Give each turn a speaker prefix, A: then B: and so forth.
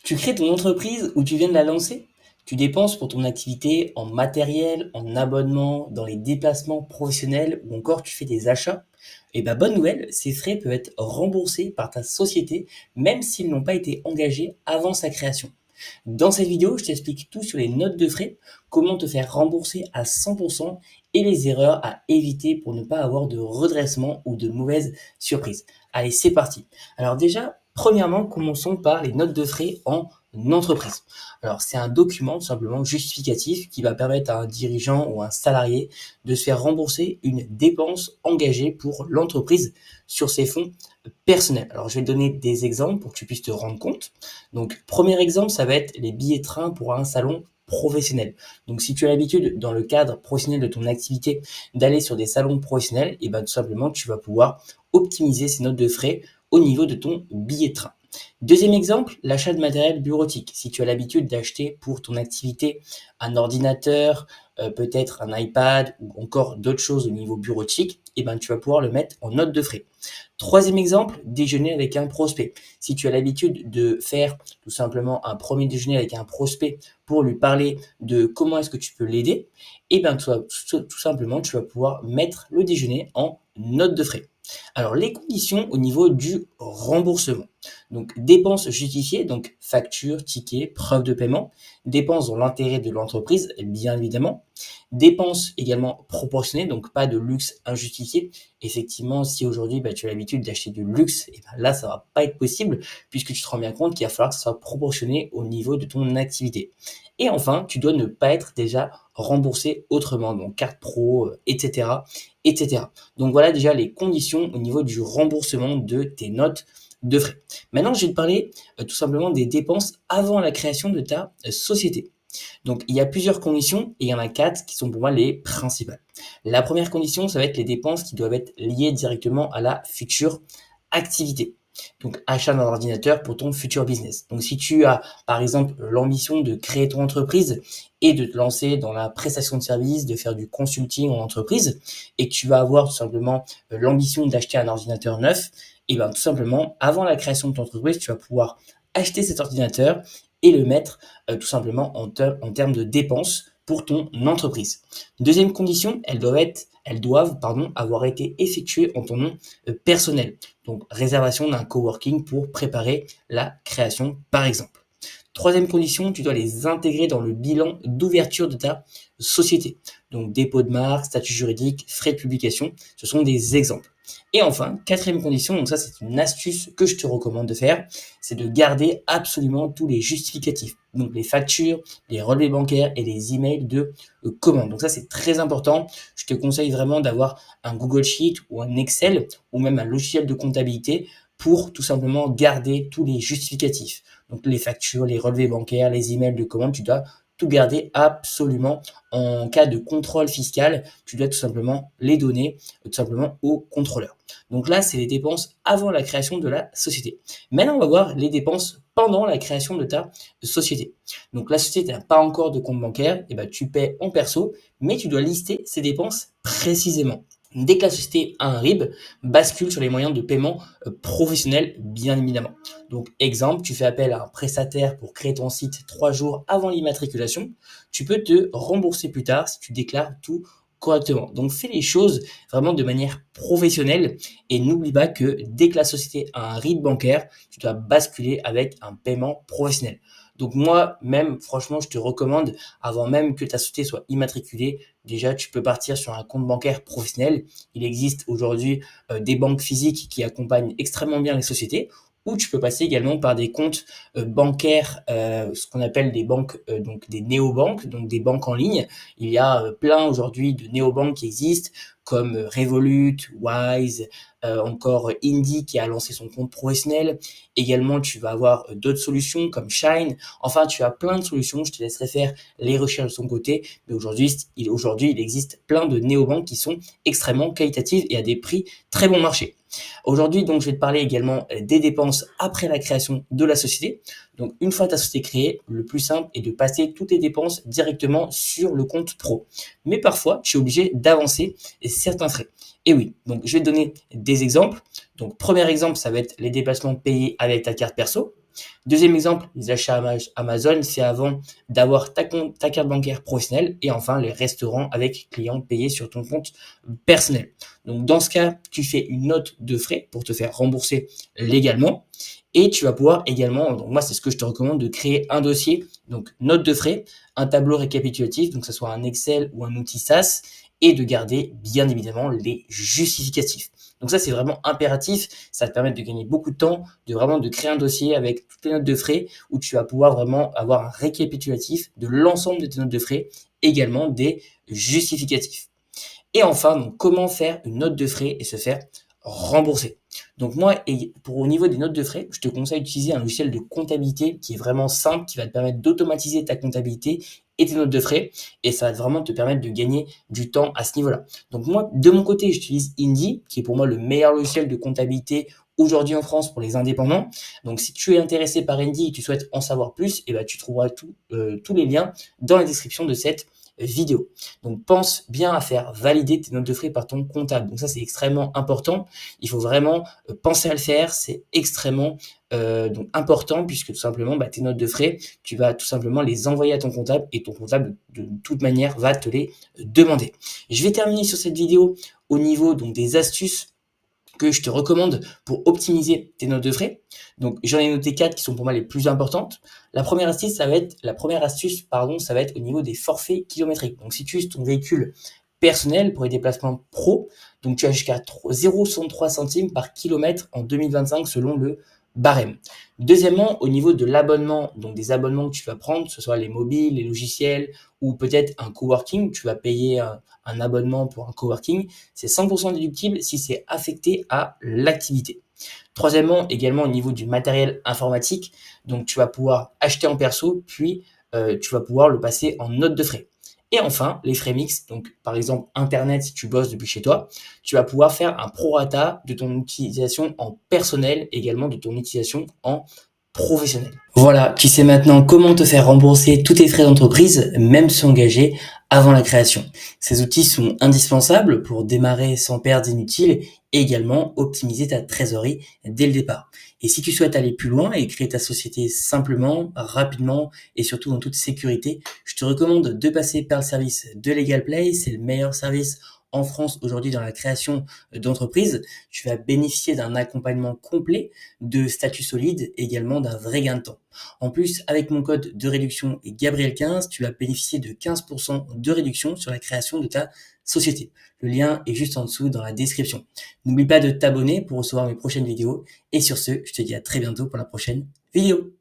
A: Tu crées ton entreprise ou tu viens de la lancer? Tu dépenses pour ton activité en matériel, en abonnement, dans les déplacements professionnels ou encore tu fais des achats? Eh ben, bonne nouvelle, ces frais peuvent être remboursés par ta société même s'ils n'ont pas été engagés avant sa création. Dans cette vidéo, je t'explique tout sur les notes de frais, comment te faire rembourser à 100% et les erreurs à éviter pour ne pas avoir de redressement ou de mauvaises surprises. Allez, c'est parti. Alors déjà, premièrement, commençons par les notes de frais en entreprise. Alors, c'est un document tout simplement justificatif qui va permettre à un dirigeant ou un salarié de se faire rembourser une dépense engagée pour l'entreprise sur ses fonds personnels. Alors, je vais te donner des exemples pour que tu puisses te rendre compte. Donc, premier exemple, ça va être les billets de train pour un salon professionnel. Donc, si tu as l'habitude, dans le cadre professionnel de ton activité, d'aller sur des salons professionnels, et ben, tout simplement, tu vas pouvoir optimiser ces notes de frais au niveau de ton billet de train. Deuxième exemple, l'achat de matériel bureautique. Si tu as l'habitude d'acheter pour ton activité un ordinateur, peut-être un iPad ou encore d'autres choses au niveau bureautique, et ben, tu vas pouvoir le mettre en note de frais. Troisième exemple, déjeuner avec un prospect. Si tu as l'habitude de faire tout simplement un premier déjeuner avec un prospect pour lui parler de comment est-ce que tu peux l'aider, et bien tout simplement, tu vas pouvoir mettre le déjeuner en note de frais. Alors, les conditions au niveau du remboursement. Donc, dépenses justifiées, donc facture, ticket, preuve de paiement. Dépenses dans l'intérêt de l'entreprise, bien évidemment. Dépenses également proportionnées, donc pas de luxe injustifié. Effectivement, si aujourd'hui tu as l'habitude d'acheter du luxe, et ben là ça va pas être possible puisque tu te rends bien compte qu'il va falloir que ça soit proportionné au niveau de ton activité. Et enfin, tu dois ne pas être déjà remboursé autrement, donc carte pro, etc., etc. Donc voilà déjà les conditions au niveau du remboursement de tes notes de frais. Maintenant, je vais te parler tout simplement des dépenses avant la création de ta société. Donc, il y a plusieurs conditions et il y en a quatre qui sont pour moi les principales. La première condition, ça va être les dépenses qui doivent être liées directement à la future activité. Donc, achat d'un ordinateur pour ton futur business. Donc, si tu as, par exemple, l'ambition de créer ton entreprise et de te lancer dans la prestation de services, de faire du consulting en entreprise, et que tu vas avoir tout simplement l'ambition d'acheter un ordinateur neuf, et bien tout simplement, avant la création de ton entreprise, tu vas pouvoir acheter cet ordinateur et le mettre tout simplement en termes de dépenses pour ton entreprise. Deuxième condition, elles doivent avoir été effectuées en ton nom personnel. Donc, réservation d'un coworking pour préparer la création, par exemple. Troisième condition, tu dois les intégrer dans le bilan d'ouverture de ta société. Donc, dépôt de marque, statut juridique, frais de publication, ce sont des exemples. Et enfin, quatrième condition, donc ça c'est une astuce que je te recommande de faire, c'est de garder absolument tous les justificatifs. Donc les factures, les relevés bancaires et les emails de commande. Donc ça c'est très important. Je te conseille vraiment d'avoir un Google Sheet ou un Excel ou même un logiciel de comptabilité pour tout simplement garder tous les justificatifs. Donc les factures, les relevés bancaires, les emails de commande, tu dois tout garder absolument. En cas de contrôle fiscal, tu dois tout simplement les donner tout simplement au contrôleur. Donc là, c'est les dépenses avant la création de la société. Maintenant, on va voir les dépenses pendant la création de ta société. Donc la société n'a pas encore de compte bancaire, et ben tu paies en perso, mais tu dois lister ces dépenses précisément. Dès que la société a un RIB, bascule sur les moyens de paiement professionnels, bien évidemment. Donc, exemple, tu fais appel à un prestataire pour créer ton site 3 jours avant l'immatriculation. Tu peux te rembourser plus tard si tu déclares tout correctement. Donc, fais les choses vraiment de manière professionnelle et n'oublie pas que dès que la société a un RIB bancaire, tu dois basculer avec un paiement professionnel. Donc moi, même, franchement, je te recommande, avant même que ta société soit immatriculée, déjà, tu peux partir sur un compte bancaire professionnel. Il existe aujourd'hui des banques physiques qui accompagnent extrêmement bien les sociétés, ou tu peux passer également par des comptes bancaires, ce qu'on appelle des banques, donc des néobanques, donc des banques en ligne. Il y a plein aujourd'hui de néobanques qui existent, comme Revolut, Wise, encore Indie qui a lancé son compte professionnel. Également, tu vas avoir d'autres solutions comme Shine. Enfin, tu as plein de solutions. Je te laisserai faire les recherches de son côté. Mais aujourd'hui, il existe plein de néobanques qui sont extrêmement qualitatives et à des prix très bon marché. Aujourd'hui, donc, je vais te parler également des dépenses après la création de la société. Donc, une fois ta société créée, le plus simple est de passer toutes tes dépenses directement sur le compte pro. Mais parfois, tu es obligé d'avancer certains frais. Et oui, donc je vais te donner des exemples. Donc, premier exemple, ça va être les déplacements payés avec ta carte perso. Deuxième exemple, les achats Amazon, c'est avant d'avoir ta carte bancaire professionnelle et enfin les restaurants avec clients payés sur ton compte personnel. Donc dans ce cas, tu fais une note de frais pour te faire rembourser légalement et tu vas pouvoir également, donc moi c'est ce que je te recommande, de créer un dossier, donc note de frais, un tableau récapitulatif, donc que ce soit un Excel ou un outil SaaS et de garder bien évidemment les justificatifs. Donc ça, c'est vraiment impératif. Ça va te permettre de gagner beaucoup de temps, de créer un dossier avec toutes les notes de frais où tu vas pouvoir vraiment avoir un récapitulatif de l'ensemble de tes notes de frais, également des justificatifs. Et enfin, donc, comment faire une note de frais et se faire rembourser. Donc moi, au niveau des notes de frais, je te conseille d'utiliser un logiciel de comptabilité qui est vraiment simple, qui va te permettre d'automatiser ta comptabilité et tes notes de frais, et ça va vraiment te permettre de gagner du temps à ce niveau-là. Donc moi, de mon côté, j'utilise Indy, qui est pour moi le meilleur logiciel de comptabilité aujourd'hui en France pour les indépendants. Donc si tu es intéressé par Indy et tu souhaites en savoir plus, et ben, tu trouveras tous les liens dans la description de cette vidéo. Donc pense bien à faire valider tes notes de frais par ton comptable. Donc ça, c'est extrêmement important. Il faut vraiment penser à le faire. C'est extrêmement donc important puisque tout simplement tes notes de frais, tu vas tout simplement les envoyer à ton comptable et ton comptable de toute manière va te les demander. Je vais terminer sur cette vidéo au niveau donc des astuces que je te recommande pour optimiser tes notes de frais. Donc, j'en ai noté 4 qui sont pour moi les plus importantes. La première astuce, ça va être au niveau des forfaits kilométriques. Donc, si tu utilises ton véhicule personnel pour les déplacements pro, donc tu as jusqu'à 0,63 centimes par kilomètre en 2025 selon le barème. Deuxièmement, au niveau de l'abonnement, donc des abonnements que tu vas prendre, que ce soit les mobiles, les logiciels ou peut-être un coworking, tu vas payer un abonnement pour un coworking, c'est 100% déductible si c'est affecté à l'activité. Troisièmement, également au niveau du matériel informatique, donc tu vas pouvoir acheter en perso, puis tu vas pouvoir le passer en note de frais. Et enfin, les frais mixtes, donc par exemple Internet si tu bosses depuis chez toi, tu vas pouvoir faire un prorata de ton utilisation en personnel, également de ton utilisation en professionnel. Voilà, tu sais maintenant comment te faire rembourser tous tes frais d'entreprise, même sans engager avant la création. Ces outils sont indispensables pour démarrer sans perte inutile et également optimiser ta trésorerie dès le départ. Et si tu souhaites aller plus loin et créer ta société simplement, rapidement et surtout en toute sécurité, je te recommande de passer par le service de LegalPlay. C'est le meilleur service en France aujourd'hui dans la création d'entreprise. Tu vas bénéficier d'un accompagnement complet, de statut solide, également d'un vrai gain de temps. En plus, avec mon code de réduction Gabriel15, tu vas bénéficier de 15% de réduction sur la création de ta société. Le lien est juste en dessous dans la description. N'oublie pas de t'abonner pour recevoir mes prochaines vidéos. Et sur ce, je te dis à très bientôt pour la prochaine vidéo.